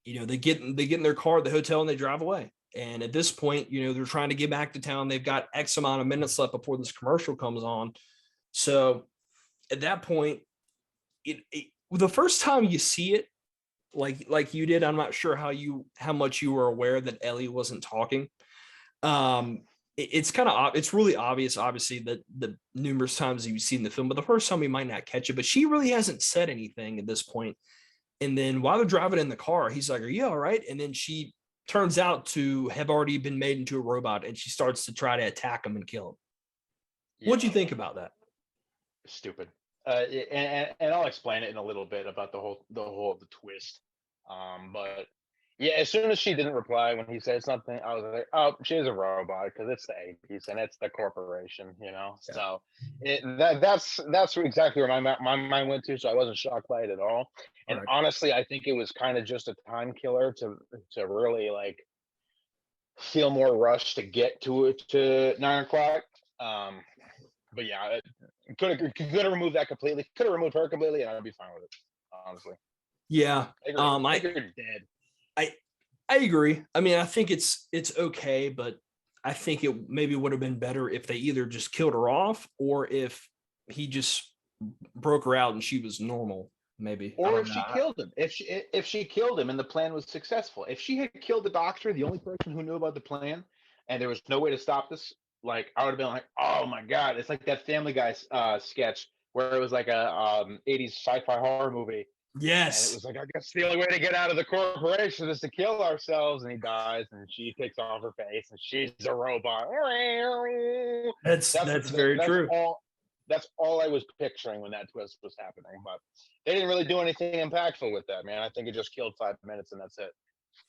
They get in their car at the hotel and they drive away. And at this point, they're trying to get back to town. They've got X amount of minutes left before this commercial comes on. So at that point, the first time you see it, like you did, I'm not sure how much you were aware that Ellie wasn't talking. It's really obvious, obviously, that the numerous times you've seen the film, but the first time you might not catch it. But she really hasn't said anything at this point. And then while they're driving in the car, he's like, "Are you all right?" And then she turns out to have already been made into a robot, and she starts to try to attack him and kill him. Yeah. What'd you think about that? Stupid. And I'll explain it in a little bit about the twist. But yeah, as soon as she didn't reply when he said something, I was like, "Oh, she's a robot," because it's the 80s and it's the corporation, Yeah. So that's exactly where my mind went to. So I wasn't shocked by it at all. And honestly, I think it was kind of just a time killer to really like feel more rushed to get to it to 9 o'clock. But yeah, could have removed that completely. Could have removed her completely, and I'd be fine with it. Honestly, Yeah. make her dead. I I agree. I mean, I think it's okay, but I think it maybe would have been better if they either just killed her off or if he just broke her out and she was normal. Maybe I Or don't if she know. killed him, if she killed him and the plan was successful, if she had killed the doctor, the only person who knew about the plan, and there was no way to stop this, like I would have been like, oh my god, it's like that Family Guy sketch where it was like a '80s sci-fi horror movie, and it Yes, was like, I guess the only way to get out of the corporation is to kill ourselves, and he dies, and she takes off her face, and she's a robot. that's very That's true. all I was picturing when that twist was happening. But they didn't really do anything impactful with that, man. I think it just killed 5 minutes and that's it.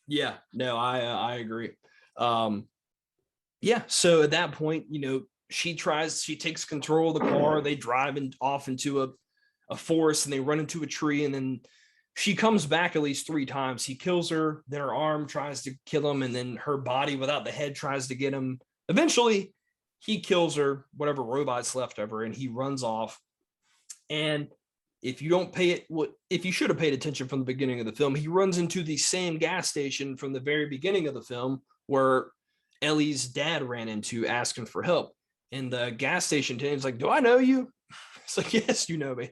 Yeah, no, I agree. Um, yeah, so at that point, she takes control of the car. They drive off into a forest and they run into a tree, and then she comes back at least 3 times. He kills her, then her arm tries to kill him, and then her body without the head tries to get him. Eventually, he kills her, whatever robot's left of her, and he runs off. And if you don't pay it, what if you should have paid attention from the beginning of the film, he runs into the same gas station from the very beginning of the film where Ellie's dad ran into asking for help. And the gas station attendant's like, "Do I know you?" It's like, "Yes, you know me."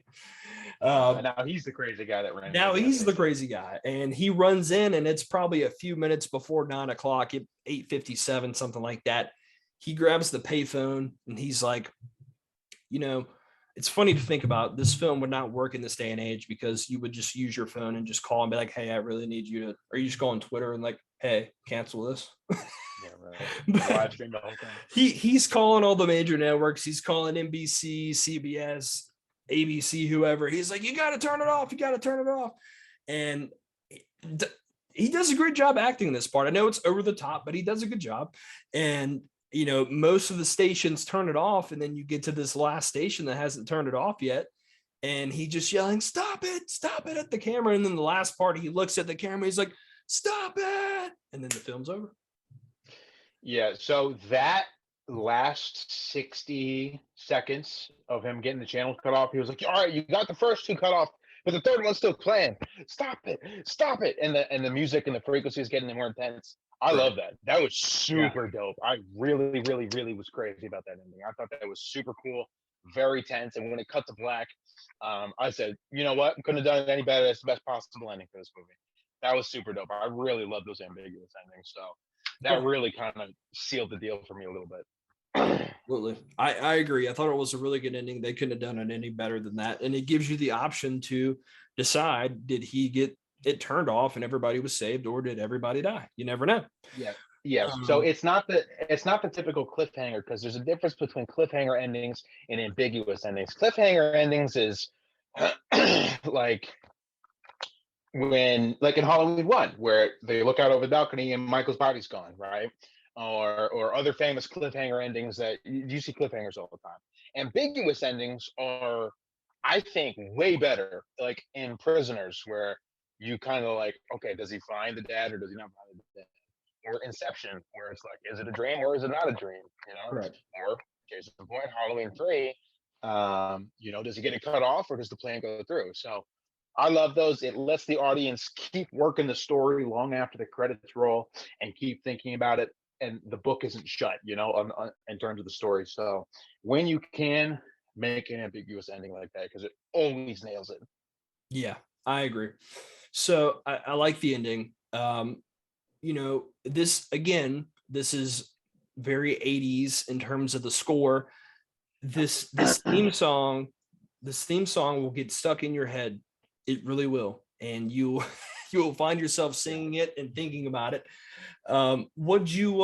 Now he's the crazy guy that ran into Now the gas he's the station. crazy guy, and he runs in, and it's probably a few minutes before 9 o'clock, 8:57, something like that. He grabs the payphone, and he's like, you know, it's funny to think about. This film would not work in this day and age because you would just use your phone and just call and be like, "Hey, I really need you to," or you just go on Twitter and like, "Hey, cancel this." Yeah, right. But Live stream the whole thing. he's calling all the major networks. He's calling NBC, CBS, ABC, whoever. He's like, "You got to turn it off. You got to turn it off." And he does a great job acting this part. I know it's over the top, but he does a good job. And most of the stations turn it off, and then you get to this last station that hasn't turned it off yet, and he just yelling, "Stop it" at the camera. And then the last part, he looks at the camera, he's like, "Stop it," and then the film's over. Yeah, so that last 60 seconds of him getting the channel cut off, he was like, all right, you got the first two cut off, but the third one's still playing. Stop it, stop it. And the music and the frequency is getting more intense. I Right. love that. That was Yeah. super dope. I really, really, really was crazy about that ending. I thought that was super cool, very tense. And when it cut to black, I said, you know what? Couldn't have done it any better. That's the best possible ending for this movie. That was super dope. I really love those ambiguous endings. So that Yeah. really kind of sealed the deal for me a little bit. Absolutely. I agree. I thought it was a really good ending. They couldn't have done it any better than that. And it gives you the option to decide, did he get it turned off and everybody was saved, or did everybody die? You never know. Yeah. Yes. So Um, it's not the typical cliffhanger because there's a difference between cliffhanger endings and ambiguous endings. Cliffhanger endings is like when like in Halloween 1 where they look out over the balcony and Michael's body's gone, right? Or other famous cliffhanger endings that you see cliffhangers all the time. Ambiguous endings are, I think, way better, like in Prisoners, where you kind of like, okay, does he find the dad or does he not find the dad? Or Inception, where it's like, is it a dream or is it not a dream? You know, right. or case in point, Halloween 3, does he get it cut off or does the plan go through? So I love those. It lets the audience keep working the story long after the credits roll and keep thinking about it. And the book isn't shut, in terms of the story. So when you can make an ambiguous ending like that, because it always nails it. Yeah, I agree. So I like the ending. This again, this is very 80s in terms of the score. This theme song will get stuck in your head. It really will, and you you will find yourself Yeah. singing it and thinking about it. Did you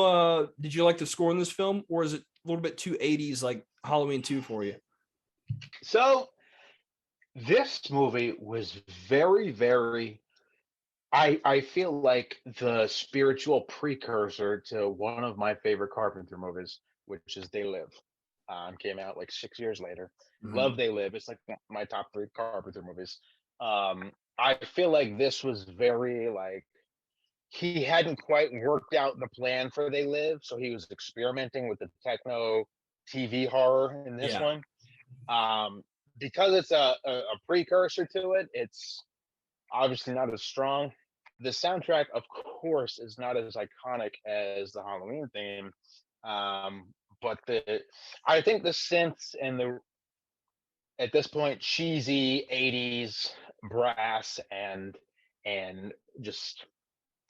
like the score in this film, or is it a little bit too 80s like Halloween 2 for you? So this movie was very, very, I feel like the spiritual precursor to one of my favorite Carpenter movies, which is They Live. Came out like 6 years later. Mhm. Love They Live. It's like my top three Carpenter movies. I feel like this was very like he hadn't quite worked out the plan for They Live, so he was experimenting with the techno TV horror in this Yeah. one. Um, because it's a precursor to it, it's obviously not as strong. The soundtrack, of course, is not as iconic as the Halloween theme, but the I think the synths and the at this point cheesy '80s brass and just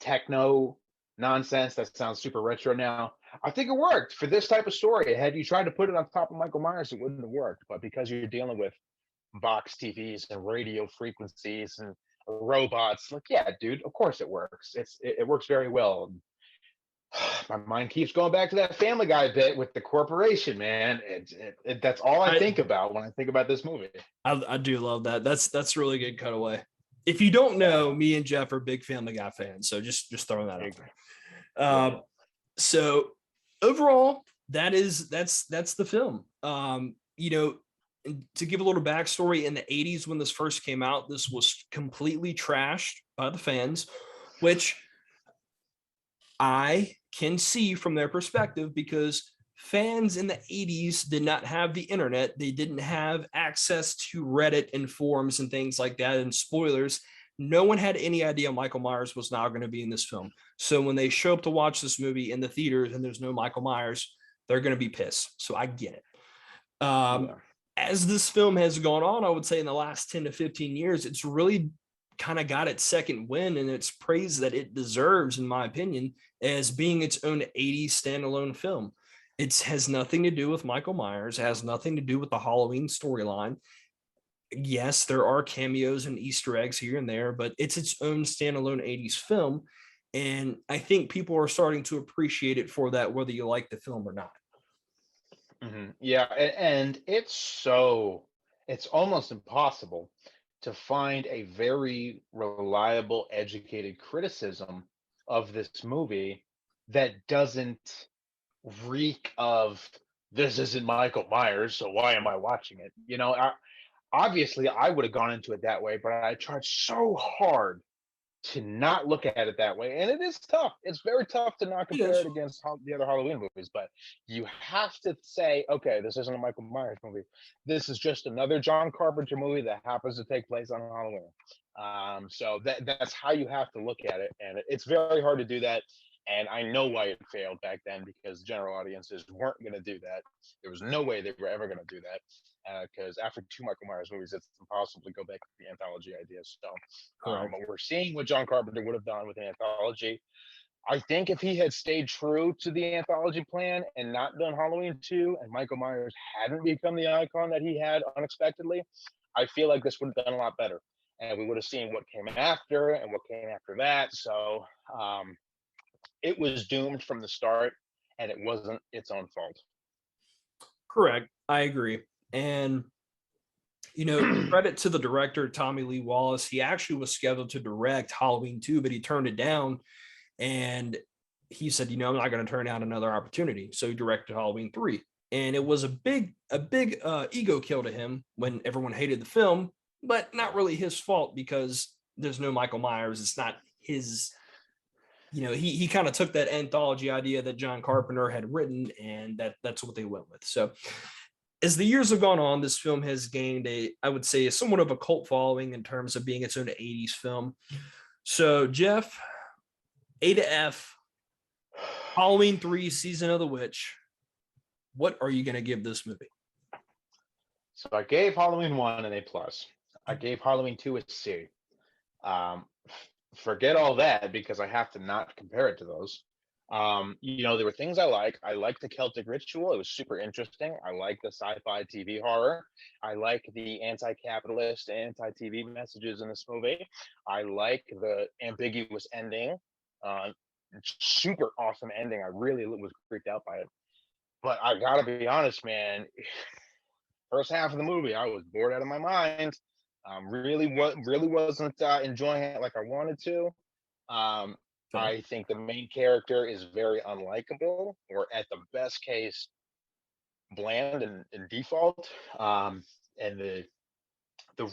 techno nonsense that sounds super retro now. I think it worked for this type of story. Had you tried to put it on top of Michael Myers, it wouldn't have worked. But because you're dealing with box TVs and radio frequencies and robots, like yeah, dude, of course it works. It works very well. My mind keeps going back to that Family Guy bit with the corporation, man. That's all I I, think about when I think about this movie. I do love that. That's a really good cutaway. If you don't know, me and Jeff are big Family Guy fans, so just throwing that out there. Yeah. So overall, that's the film. To give a little backstory, in the 80s when this first came out, this was completely trashed by the fans, which I can see from their perspective because fans in the 80s did not have the internet. They didn't have access to Reddit and forums and things like that and spoilers. No one had any idea Michael Myers was now going to be in this film. So when they show up to watch this movie in the theaters and there's no Michael Myers, they're going to be pissed. So I get it. Yeah. As this film has gone on, I would say in the last 10 to 15 years, it's really kind of got its second win and its praise that it deserves, in my opinion, as being its own 80s standalone film. It has nothing to do with Michael Myers, it has nothing to do with the Halloween storyline. Yes, there are cameos and Easter eggs here and there, but it's its own standalone 80s film. And I think people are starting to appreciate it for that, whether you like the film or not. Yeah, and it's almost impossible to find a very reliable, educated criticism of this movie that doesn't reek of this isn't Michael Myers, so why am I watching it? Obviously I would have gone into it that way, but I tried so hard to not look at it that way. And it is tough. It's very tough to not It compare is. it against the other Halloween movies, but you have to say, okay, this isn't a Michael Myers movie. This is just another John Carpenter movie that happens to take place on Halloween. So that's how you have to look at it. And it's very hard to do that. And I know why it failed back then because general audiences weren't going to do that. There was no way they were ever going to do that because after two Michael Myers movies, it's impossible to go back to the anthology idea. So Correct. but we're seeing what John Carpenter would have done with an anthology. I think if he had stayed true to the anthology plan and not done Halloween 2 and Michael Myers hadn't become the icon that he had unexpectedly, I feel like this would have done a lot better. And we would have seen what came after and what came after that. So it was doomed from the start and it wasn't its own fault. Correct. I agree. And credit to the director, Tommy Lee Wallace. He actually was scheduled to direct Halloween 2, but he turned it down. And he said, I'm not going to turn down another opportunity. So he directed Halloween 3. And it was a big ego kill to him when everyone hated the film, but not really his fault because there's no Michael Myers. It's not his, he kind of took that anthology idea that John Carpenter had written, and that's what they went with. So as the years have gone on, this film has gained I would say, somewhat of a cult following in terms of being its own 80s film. So, Jeff, A to F, Halloween 3, Season of the Witch. What are you going to give this movie? So I gave Halloween 1 an A plus. I gave Halloween 2 a C. Forget all that because I have to not compare it to those. There were things I like. I like the Celtic ritual. It was super interesting. I like the sci-fi TV horror. I like the anti-capitalist, anti-TV messages in this movie. I like the ambiguous ending. Super awesome ending. I really was freaked out by it. But I gotta be honest, man. First half of the movie, I was bored out of my mind. Really wasn't enjoying it like I wanted to. Um, Okay. I think the main character is very unlikable, or at the best case, bland and default. And the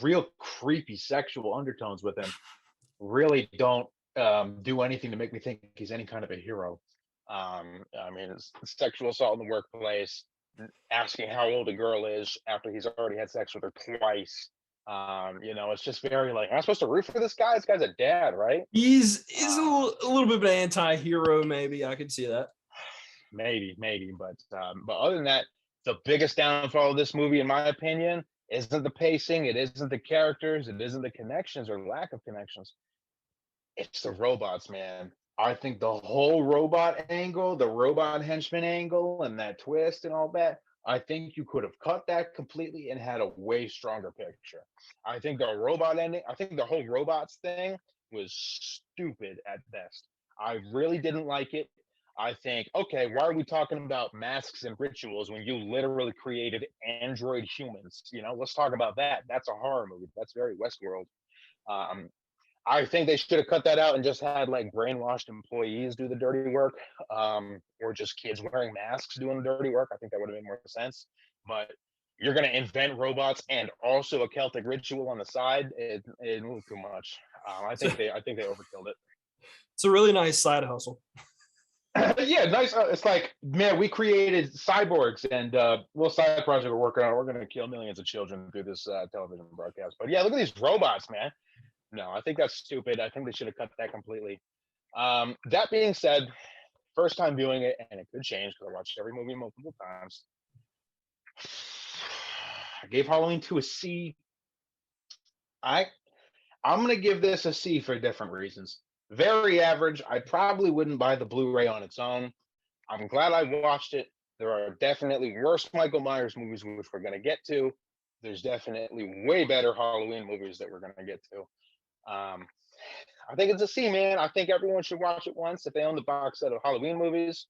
real creepy sexual undertones with him really don't do anything to make me think he's any kind of a hero. I mean, it's sexual assault in the workplace, asking how old a girl is after he's already had sex with her twice. It's just very like, am I supposed to root for this guy? This guy's a dad, right? He's Uh, a little bit of an anti-hero, maybe. I could see that. maybe, but other than that, the biggest downfall of this movie, in my opinion, isn't the pacing, it isn't the characters, it isn't the connections or lack of connections. It's the robots, man. I think the whole robot angle, the robot henchman angle, and that twist and all that, I think you could have cut that completely and had a way stronger picture. I think the robot ending, I think the whole robots thing was stupid at best. I really didn't like it. I think, okay, why are we talking about masks and rituals when you literally created android humans? Let's talk about that. That's a horror movie. That's very Westworld. Um, I think they should have cut that out and just had like brainwashed employees do the dirty work, or just kids wearing masks doing the dirty work. I think that would have made more sense. But you're going to invent robots and also a Celtic ritual on the side. It moved too much. So I think they overkilled it. it's a really nice side hustle. Yeah, nice. It's like, man, we created cyborgs and little side project we're working on. We're going to kill millions of children through this television broadcast. But yeah, look at these robots, man. No, I think that's stupid. I think they should have cut that completely. That being said, first time viewing it, and it could change because I watched every movie multiple times. I gave Halloween 2 a C. I'm gonna give this a C for different reasons. Very average. I probably wouldn't buy the Blu-ray on its own. I'm glad I watched it. There are definitely worse Michael Myers movies, which we're gonna get to. There's definitely way better Halloween movies that we're gonna get to. Um, I think it's a C, man. I think everyone should watch it once if they own the box set of Halloween movies.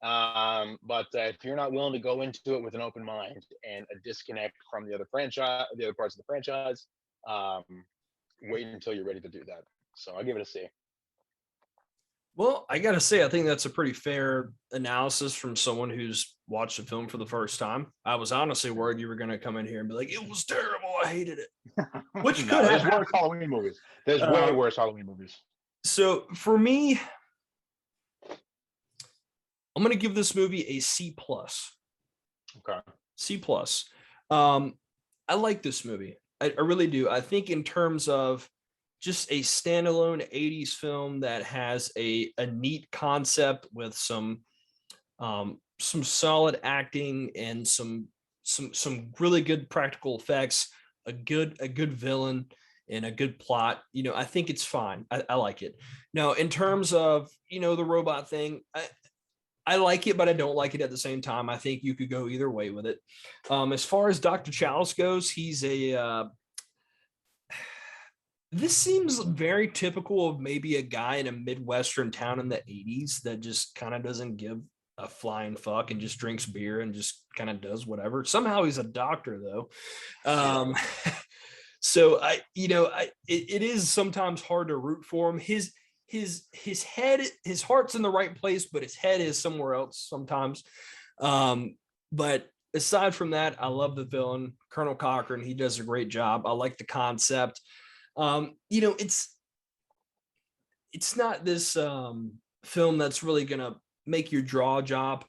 But if you're not willing to go into it with an open mind and a disconnect from the other franchise, the other parts of the franchise, um, wait until you're ready to do that. So I'll give it a C. Well, I gotta say, I think that's a pretty fair analysis from someone who's watched the film for the first time. I was honestly worried you were gonna come in here and be like, "It was terrible. I hated it," which No, could have there's worse happened. Halloween movies. There's way worse Halloween movies. So for me, I'm gonna give this movie a C plus. Okay. C plus. I like this movie. I really do. I think in terms of just a standalone 80s film that has a neat concept with some solid acting and some really good practical effects, a good villain and a good plot. I think it's fine. I like it. Now, in terms of the robot thing, I like it, but I don't like it at the same time. I think you could go either way with it. As far as Dr. Chalice goes, he's this seems very typical of maybe a guy in a Midwestern town in the 80s that just kind of doesn't give a flying fuck and just drinks beer and just kind of does whatever. Somehow he's a doctor though. So it is sometimes hard to root for him. His head, his heart's in the right place, but his head is somewhere else sometimes. But aside from that, I love the villain, Colonel Cochran. He does a great job. I like the concept. It's not this film that's really gonna make your jaw drop.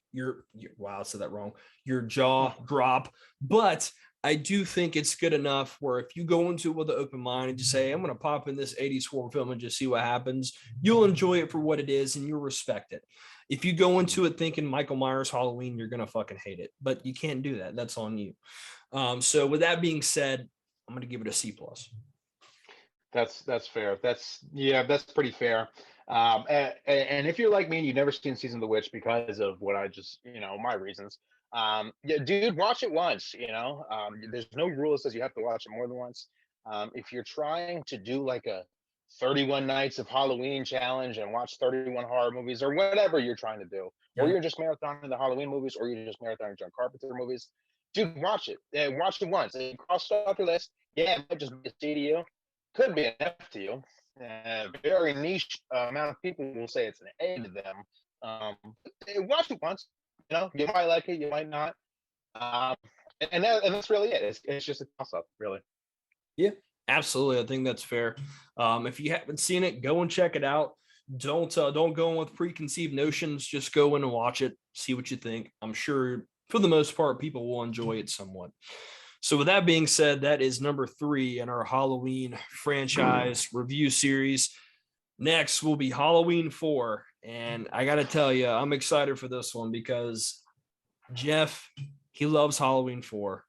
Wow, I said that wrong. Your jaw drop, but I do think it's good enough where if you go into it with an open mind and just say, "I'm going to pop in this 80s horror film and just see what happens," you'll enjoy it for what it is and you'll respect it. If you go into it thinking Michael Myers Halloween, you're going to fucking hate it, but you can't do that. That's on you. So with that being said, I'm going to give it a C plus. That's fair. That's pretty fair. And if you're like me and you've never seen Season of the Witch because of what I just, my reasons, yeah, dude, watch it once. There's no rule that says you have to watch it more than once. If you're trying to do like a 31 nights of Halloween challenge and watch 31 horror movies or whatever you're trying to do, or you're just marathoning the Halloween movies, or you're just marathoning John Carpenter movies, dude, watch it. Watch it once. And cross it off your list. Yeah, it might just be a C to you. Could be an F to you. Very niche amount of people will say it's an A to them. Watch it once. You might like it, you might not. And that's really it. It's just a toss-up, really. Yeah, absolutely. I think that's fair. If you haven't seen it, go and check it out. Don't go in with preconceived notions. Just go in and watch it, see what you think. I'm sure for the most part, people will enjoy it somewhat. So with that being said, that is number 3 in our Halloween franchise review series. Next will be Halloween 4. And I got to tell you, I'm excited for this one because Jeff, he loves Halloween 4.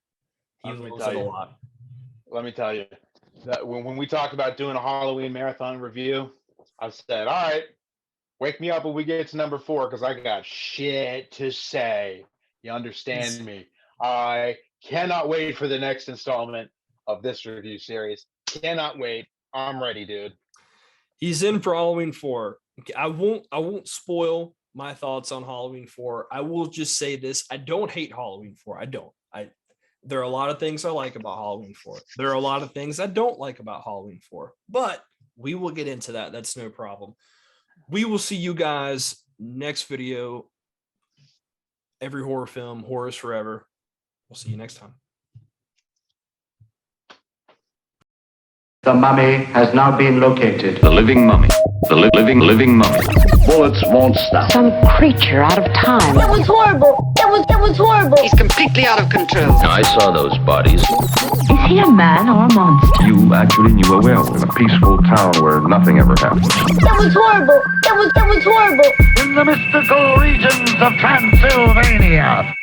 He loves it a lot. Let me tell you that when we talked about doing a Halloween marathon review, I said, all right, wake me up when we get to number 4 because I got shit to say. You understand me? I cannot wait for the next installment of this review series. Cannot wait. I'm ready, dude. He's in for Halloween 4. I won't spoil my thoughts on Halloween 4. I will just say this. I don't hate Halloween 4. I don't. There are a lot of things I like about Halloween 4. There are a lot of things I don't like about Halloween 4. But we will get into that. That's no problem. We will see you guys next video. Every horror film, horrors forever. We'll see you next time. The mummy has now been located. The living mummy. The living mummy. Bullets won't stop. Some creature out of time. It was horrible. It was horrible. He's completely out of control. I saw those bodies. Is he a man or a monster? You actually knew a werewolf in a peaceful town where nothing ever happened. It was horrible. It was horrible. In the mystical regions of Transylvania.